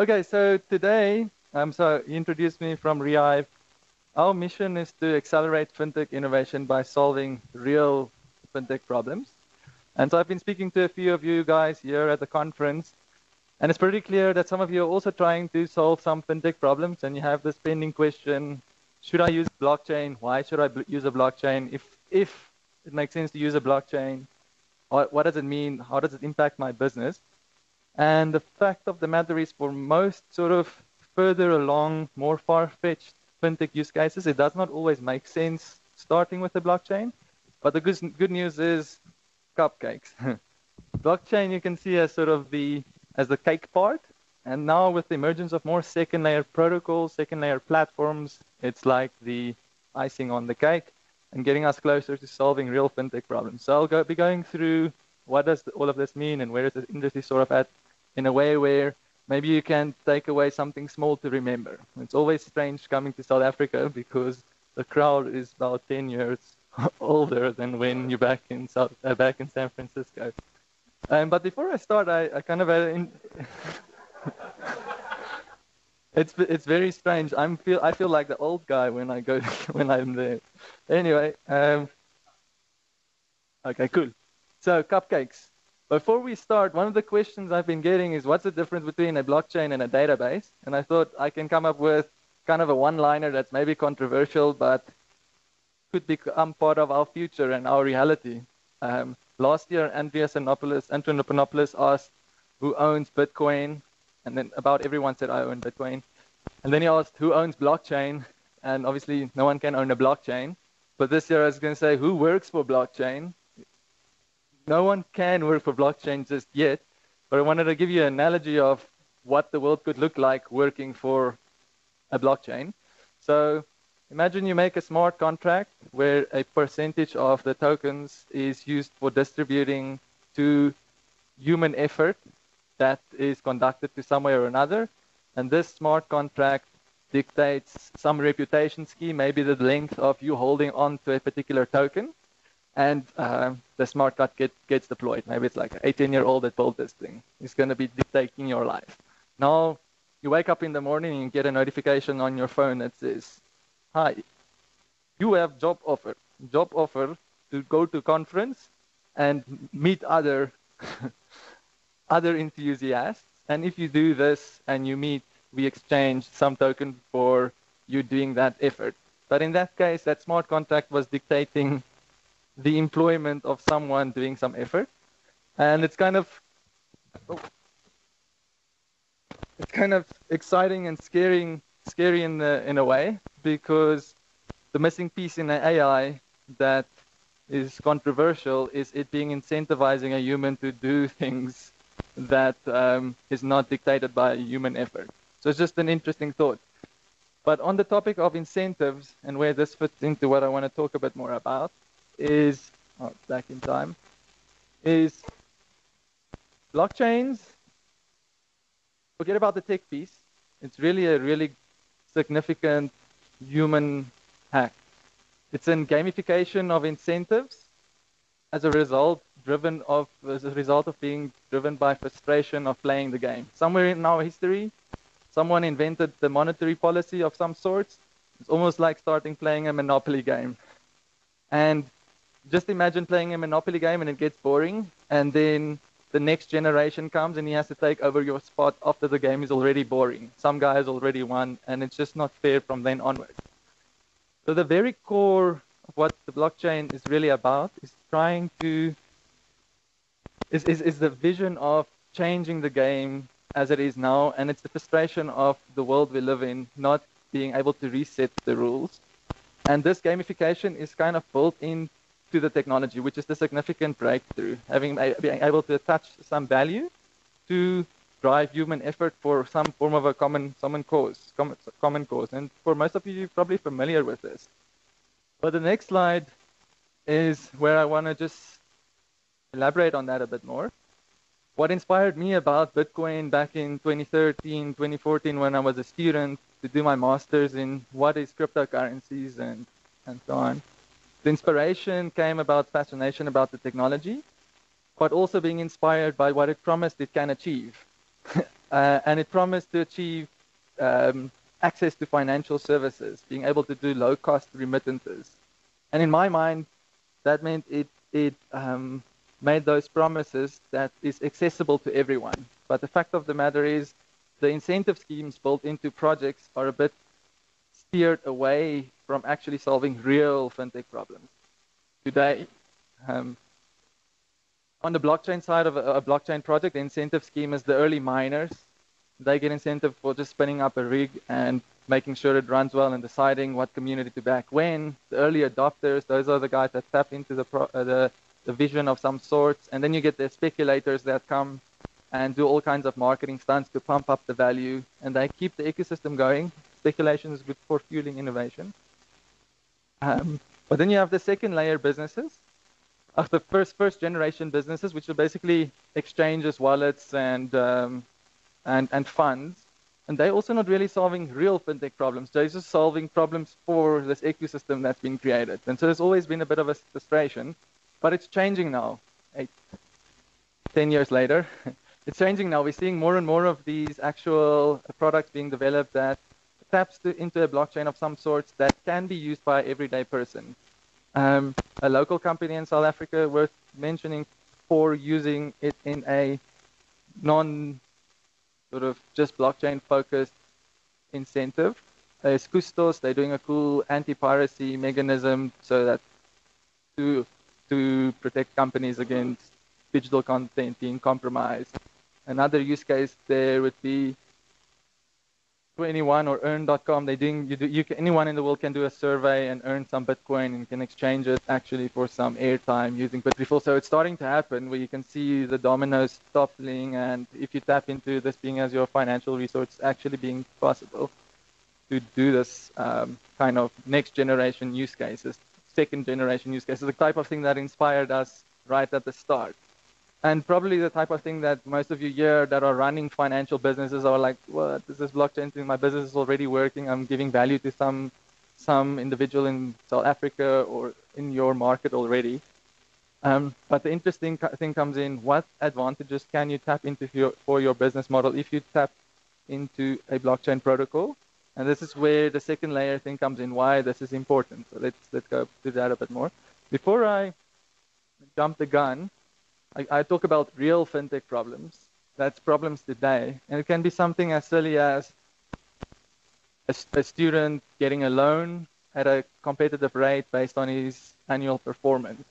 Okay, so today, so you introduced me from Rehive. Our mission is to accelerate fintech innovation by solving real fintech problems. And so I've been speaking to a few of you guys here at the conference, and it's pretty clear that some of you are also trying to solve some fintech problems, and you have this pending question: should I use blockchain? Why should I use a blockchain? If it makes sense to use a blockchain, what does it mean? How does it impact my business? And the fact of the matter is, for most sort of further along, more far-fetched fintech use cases, it does not always make sense starting with the blockchain. But the good news is cupcakes. Blockchain you can see as sort of as the cake part. And now with the emergence of more second layer protocols, second layer platforms, it's like the icing on the cake and getting us closer to solving real fintech problems. So I'll be going through what does all of this mean and where is the industry sort of at in a way where maybe you can take away something small to remember. It's always strange coming to South Africa because the crowd is about 10 years older than when you're back in San Francisco. But before I start, I kind of it's very strange. I feel like the old guy when I go when I'm there. Anyway, okay, cool. So cupcakes. Before we start, one of the questions I've been getting is what's the difference between a blockchain and a database? And I thought I can come up with kind of a one-liner that's maybe controversial, but could become part of our future and our reality. Last year, Antonopoulos asked who owns Bitcoin, and then about everyone said I own Bitcoin. And then he asked who owns blockchain, and obviously no one can own a blockchain. But this year I was going to say who works for blockchain. No one can work for blockchain just yet, but I wanted to give you an analogy of what the world could look like working for a blockchain. So imagine you make a smart contract where a percentage of the tokens is used for distributing to human effort that is conducted to somewhere or another. And this smart contract dictates some reputation scheme, maybe the length of you holding on to a particular token. And the smart contract gets deployed. Maybe it's like an 18-year-old that built this thing. It's going to be dictating your life. Now, you wake up in the morning and you get a notification on your phone that says, hi, you have job offer to go to conference and meet other other enthusiasts. And if you do this and you meet, we exchange some token for you doing that effort. But in that case, that smart contract was dictating the employment of someone doing some effort. And it's kind of exciting and scary in a way, because the missing piece in the AI that is controversial is it being incentivizing a human to do things that is not dictated by human effort. So it's just an interesting thought. But on the topic of incentives and where this fits into what I want to talk a bit more about is, back in time, is blockchains. Forget about the tech piece. It's really a really significant human hack. It's a gamification of incentives as a result of being driven by frustration of playing the game. Somewhere in our history, someone invented the monetary policy of some sorts. It's almost like playing a Monopoly game. And just imagine playing a Monopoly game and it gets boring, and then the next generation comes and he has to take over your spot after the game is already boring. Some guy has already won, and it's just not fair from then onwards. So the very core of what the blockchain is really about is is the vision of changing the game as it is now, and it's the frustration of the world we live in not being able to reset the rules. And this gamification is kind of built into the technology, which is the significant breakthrough, being able to attach some value to drive human effort for some form of a common cause. And for most of you, you're probably familiar with this. But the next slide is where I want to just elaborate on that a bit more. What inspired me about Bitcoin back in 2013, 2014, when I was a student to do my master's in what is cryptocurrencies and so on. The inspiration came about fascination about the technology, but also being inspired by what it promised it can achieve. and it promised to achieve access to financial services, being able to do low-cost remittances. And in my mind, that meant it made those promises that is accessible to everyone. But the fact of the matter is, the incentive schemes built into projects are a bit steered away from actually solving real fintech problems. Today, on the blockchain side of a blockchain project, the incentive scheme is the early miners. They get incentive for just spinning up a rig and making sure it runs well and deciding what community to back when. The early adopters, those are the guys that tap into the vision of some sorts. And then you get the speculators that come and do all kinds of marketing stunts to pump up the value. And they keep the ecosystem going. Speculation is good for fueling innovation. But then you have the second layer businesses. The first generation businesses, which are basically exchanges, wallets, and funds. And they're also not really solving real fintech problems. They're just solving problems for this ecosystem that's been created. And so there's always been a bit of a frustration, but it's changing now. 10 years later, it's changing now. We're seeing more and more of these actual products being developed that taps into a blockchain of some sorts that can be used by everyday person. A local company in South Africa worth mentioning for using it in a sort of just blockchain-focused incentive. Is Custos. They're doing a cool anti-piracy mechanism so that to protect companies against digital content being compromised. Another use case there would be 21 or earn.com. Anyone in the world can do a survey and earn some Bitcoin and can exchange it actually for some airtime using Bitrefill. So it's starting to happen where you can see the dominoes toppling, and if you tap into this being as your financial resource, actually being possible to do this kind of next generation use cases, second generation use cases, the type of thing that inspired us right at the start. And probably the type of thing that most of you here that are running financial businesses are like, what is this blockchain thing? My business is already working. I'm giving value to some individual in South Africa or in your market already. But the interesting thing comes in, what advantages can you tap into for your business model if you tap into a blockchain protocol? And this is where the second layer thing comes in, why this is important. So let's go to that a bit more. Before I jump the gun, I talk about real fintech problems. That's problems today. And it can be something as silly as a student getting a loan at a competitive rate based on his annual performance.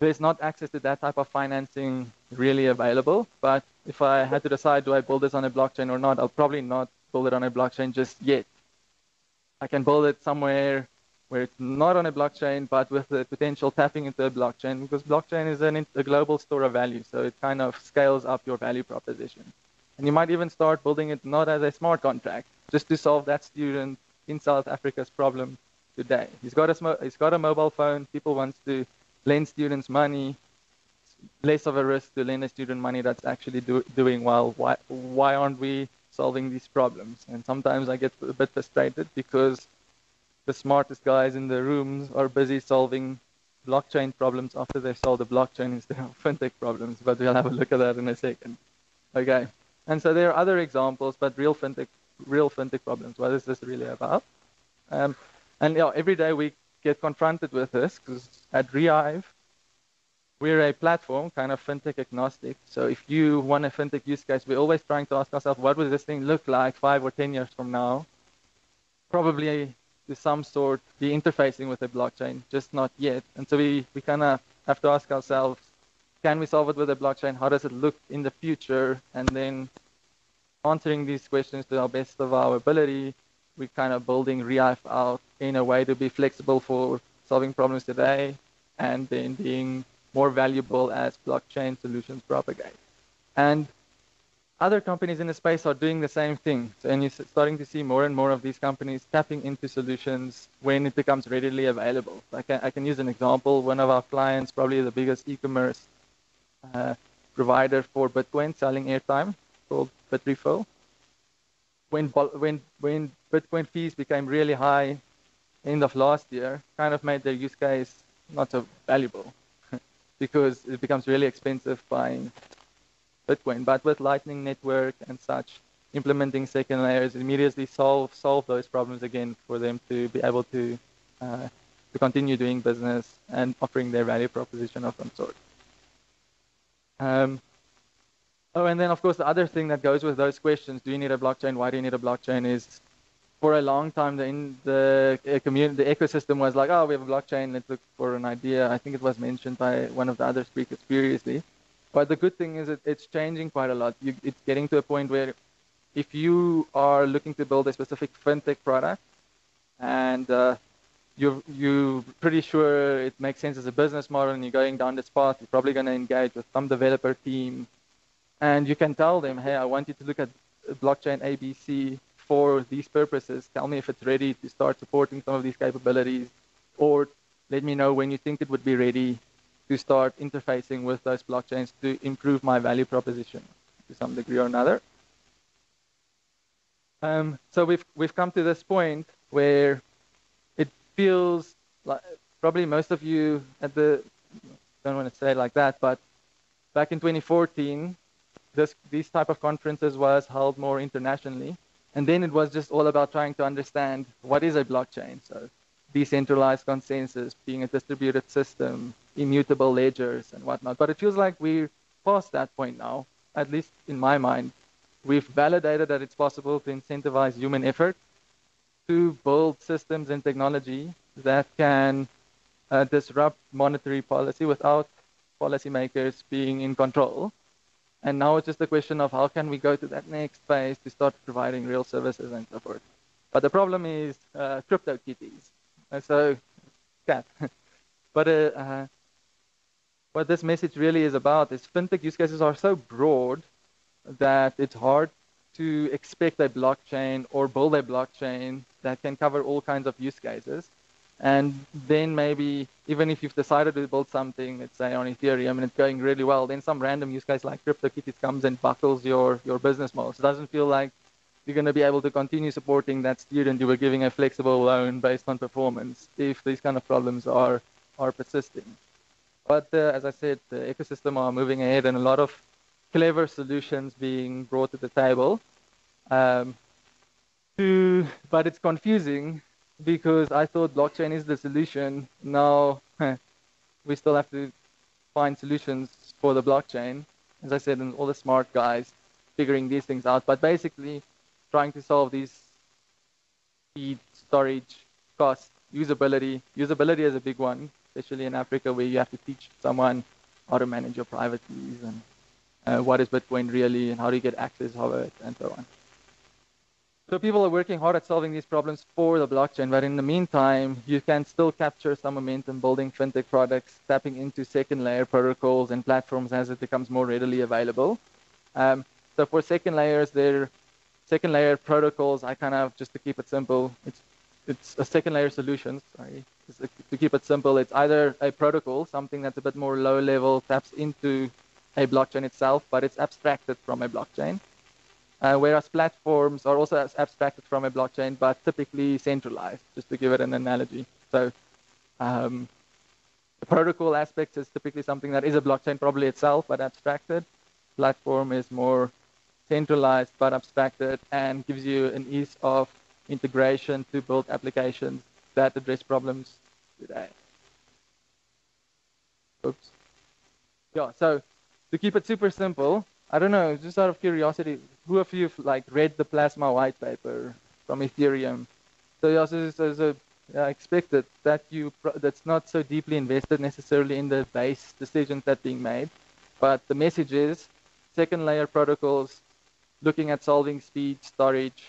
There's not access to that type of financing really available. But if I had to decide, do I build this on a blockchain or not, I'll probably not build it on a blockchain just yet. I can build it somewhere where it's not on a blockchain, but with the potential tapping into a blockchain, because blockchain is a global store of value, so it kind of scales up your value proposition. And you might even start building it not as a smart contract, just to solve that student in South Africa's problem today. He's got a mobile phone, people want to lend students money, it's less of a risk to lend a student money that's actually doing well. Why aren't we solving these problems? And sometimes I get a bit frustrated because the smartest guys in the rooms are busy solving blockchain problems after they solve the blockchain instead of fintech problems, but we'll have a look at that in a second. Okay, and so there are other examples, but real fintech problems. What is this really about? And every day we get confronted with this, because at Rehive, we're a platform, kind of fintech agnostic. So if you want a fintech use case, we're always trying to ask ourselves, what will this thing look like 5 or 10 years from now? Probably to some sort be interfacing with a blockchain, just not yet. And so we kind of have to ask ourselves, can we solve it with a blockchain? How does it look in the future? And then answering these questions to our best of our ability, we're kind of building Rehive out in a way to be flexible for solving problems today and then being more valuable as blockchain solutions propagate. And other companies in the space are doing the same thing. So, and you're starting to see more and more of these companies tapping into solutions when it becomes readily available. I can use an example. One of our clients, probably the biggest e-commerce provider for Bitcoin, selling airtime, called Bitrefill. When Bitcoin fees became really high end of last year, kind of made their use case not so valuable because it becomes really expensive buying Bitcoin, but with Lightning Network and such, implementing second layers immediately solve those problems again for them to be able to continue doing business and offering their value proposition of some sort. Oh, and then of course the other thing that goes with those questions, do you need a blockchain? Why do you need a blockchain? Is for a long time the community, the ecosystem was like, oh, we have a blockchain, let's look for an idea. I think it was mentioned by one of the other speakers previously. But the good thing is it's changing quite a lot. It's getting to a point where if you are looking to build a specific fintech product and you're pretty sure it makes sense as a business model and you're going down this path, you're probably going to engage with some developer team. And you can tell them, hey, I want you to look at blockchain ABC for these purposes. Tell me if it's ready to start supporting some of these capabilities, or let me know when you think it would be ready to start interfacing with those blockchains to improve my value proposition to some degree or another. So we've come to this point where it feels like probably most of you at the, don't want to say it like that, but back in 2014, these type of conferences was held more internationally. And then it was just all about trying to understand what is a blockchain. So decentralized consensus, being a distributed system, immutable ledgers and whatnot. But it feels like we're past that point now, at least in my mind. We've validated that it's possible to incentivize human effort to build systems and technology that can disrupt monetary policy without policymakers being in control. And now it's just a question of how can we go to that next phase to start providing real services and so forth. But the problem is crypto kitties. So, cat. But what this message really is about is fintech use cases are so broad that it's hard to expect a blockchain or build a blockchain that can cover all kinds of use cases. And then maybe even if you've decided to build something, let's say on Ethereum, and it's going really well, then some random use case like CryptoKitties comes and buckles your business model. So it doesn't feel like you're going to be able to continue supporting that student you were giving a flexible loan based on performance if these kind of problems are persisting. But as I said, the ecosystem are moving ahead and a lot of clever solutions being brought to the table. But it's confusing because I thought blockchain is the solution. Now we still have to find solutions for the blockchain. As I said, and all the smart guys figuring these things out. But basically, trying to solve these speed, storage, cost, usability. Usability is a big one, especially in Africa where you have to teach someone how to manage your private keys and what is Bitcoin really and how do you get access of it and so on. So people are working hard at solving these problems for the blockchain, but in the meantime, you can still capture some momentum building fintech products, tapping into second layer protocols and platforms as it becomes more readily available. So for second layers, they're second layer protocols. I kind of, just to keep it simple, it's a second layer solution. Sorry, to keep it simple, it's either a protocol, something that's a bit more low level, taps into a blockchain itself, but it's abstracted from a blockchain. Whereas platforms are also abstracted from a blockchain, but typically centralized, just to give it an analogy. So the protocol aspect is typically something that is a blockchain probably itself, but abstracted. Platform is more centralized, but abstracted, and gives you an ease of integration to build applications that address problems today. Oops. Yeah, so to keep it super simple, I don't know, just out of curiosity, who of you like read the Plasma white paper from Ethereum? So yeah, I expected that that's not so deeply invested necessarily in the base decisions that are being made, but the message is second layer protocols, looking at solving speed, storage,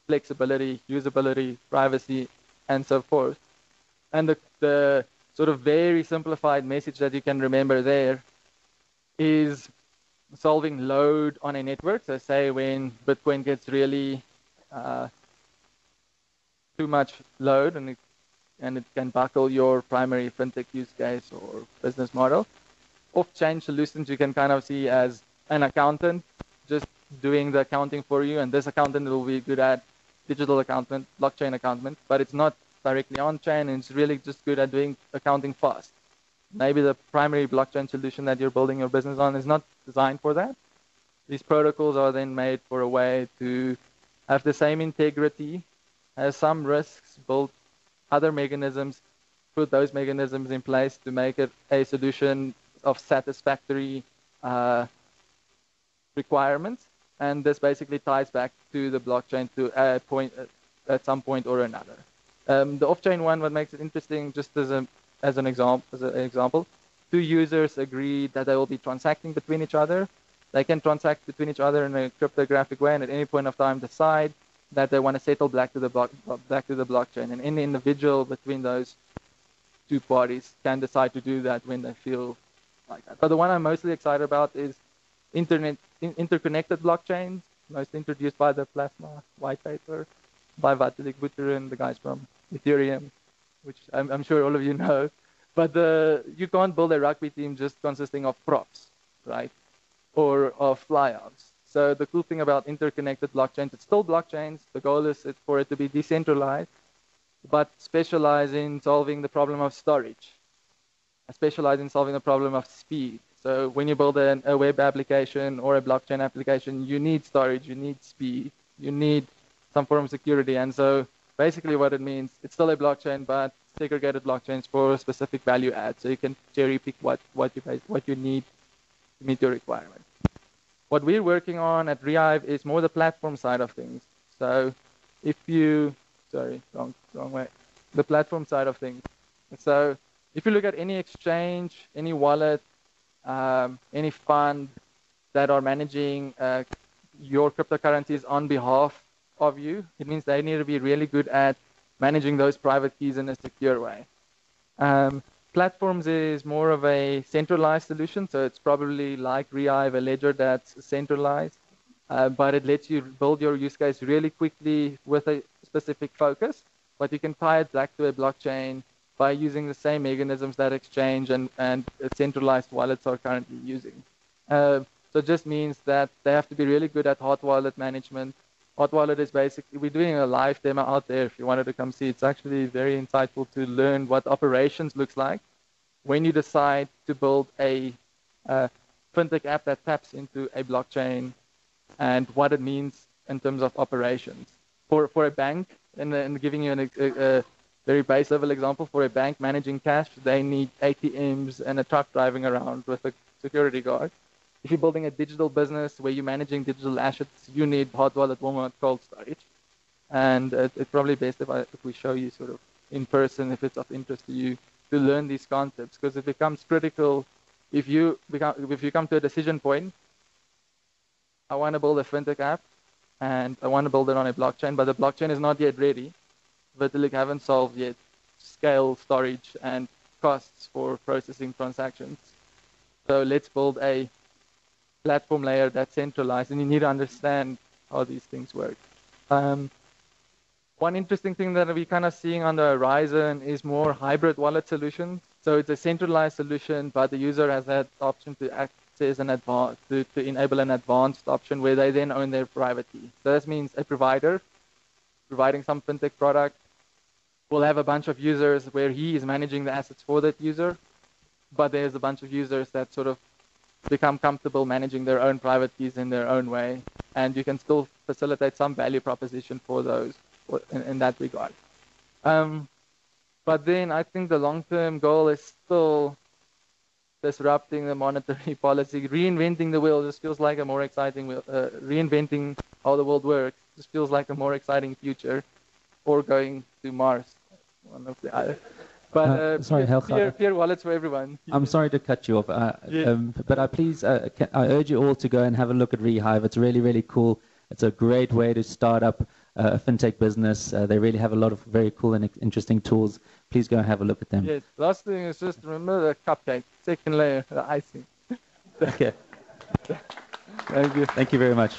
flexibility, usability, privacy, and so forth. And the sort of very simplified message that you can remember there is solving load on a network. So say when Bitcoin gets really too much load and it can buckle your primary fintech use case or business model. Off-chain solutions you can kind of see as an accountant just doing the accounting for you, and this accountant will be good at digital accountant, blockchain accountant, but it's not directly on-chain, and it's really just good at doing accounting fast. Maybe the primary blockchain solution that you're building your business on is not designed for that, These protocols are then made for a way to have the same integrity, has some risks, build other mechanisms, put those mechanisms in place to make it a solution of satisfactory requirements. And this basically ties back to the blockchain to a point at some point or another. The off-chain one, what makes it interesting, just as an example, two users agree that they will be transacting between each other. They can transact between each other in a cryptographic way, and at any point of time decide that they want to settle back to the blockchain. And any individual between those two parties can decide to do that when they feel like that. But the one I'm mostly excited about is interconnected blockchains, most introduced by the Plasma white paper by Vitalik Buterin, the guys from Ethereum, which I'm sure all of you know. But you can't build a rugby team just consisting of props, right? Or of flyouts. So the cool thing about interconnected blockchains, it's still blockchains. The goal is for it to be decentralized, but specialize in solving the problem of storage. Specialize in solving the problem of speed. So when you build a web application or a blockchain application, you need storage, you need speed, you need some form of security. And so basically what it means, it's still a blockchain, but segregated blockchains for specific value add. So you can cherry pick what you need to meet your requirements. What we're working on at Rehive is more the platform side of things. So if you, sorry, wrong way, the platform side of things. So if you look at any exchange, any wallet, any fund that are managing your cryptocurrencies on behalf of you, it means they need to be really good at managing those private keys in a secure way. Platforms is more of a centralized solution, so it's probably like Rehive, a ledger that's centralized, but it lets you build your use case really quickly with a specific focus, but you can tie it back to a blockchain by using the same mechanisms that exchange and centralized wallets are currently using. So it just means that they have to be really good at hot wallet management. Hot wallet is basically, we're doing a live demo out there if you wanted to come see. It's actually very insightful to learn what operations looks like when you decide to build a fintech app that taps into a blockchain and what it means in terms of operations. For a bank, and giving you a very base level example, for a bank managing cash, they need ATMs and a truck driving around with a security guard. If you're building a digital business where you're managing digital assets, you need hot wallet, warm wallet, cold storage. And it's probably best if we show you sort of in person, if it's of interest to you, to learn these concepts, because it becomes critical if you come to a decision point. I want to build a fintech app, and I want to build it on a blockchain, but the blockchain is not yet ready. Vitalik haven't solved yet scale, storage, and costs for processing transactions. So let's build a platform layer that's centralized, and you need to understand how these things work. One interesting thing that we're kind of seeing on the horizon is more hybrid wallet solutions. So it's a centralized solution, but the user has that option to access an to enable an advanced option where they then own their private key. So this means a provider providing some fintech product will have a bunch of users where he is managing the assets for that user, but there's a bunch of users that sort of become comfortable managing their own private keys in their own way, and you can still facilitate some value proposition for those in that regard. But then I think the long-term goal is still disrupting the monetary policy. Reinventing the wheel just feels like a more exciting wheel. Reinventing how the world works just feels like a more exciting future, or going to Mars, one of the other. But sorry, Helghardt. peer wallets for everyone. I'm sorry to cut you off, but I urge you all to go and have a look at Rehive. It's really, really cool. It's a great way to start up a fintech business. They really have a lot of very cool and interesting tools. Please go and have a look at them. Yes. Last thing is just remember the cupcake, second layer, the icing. Okay. Thank you. Thank you very much.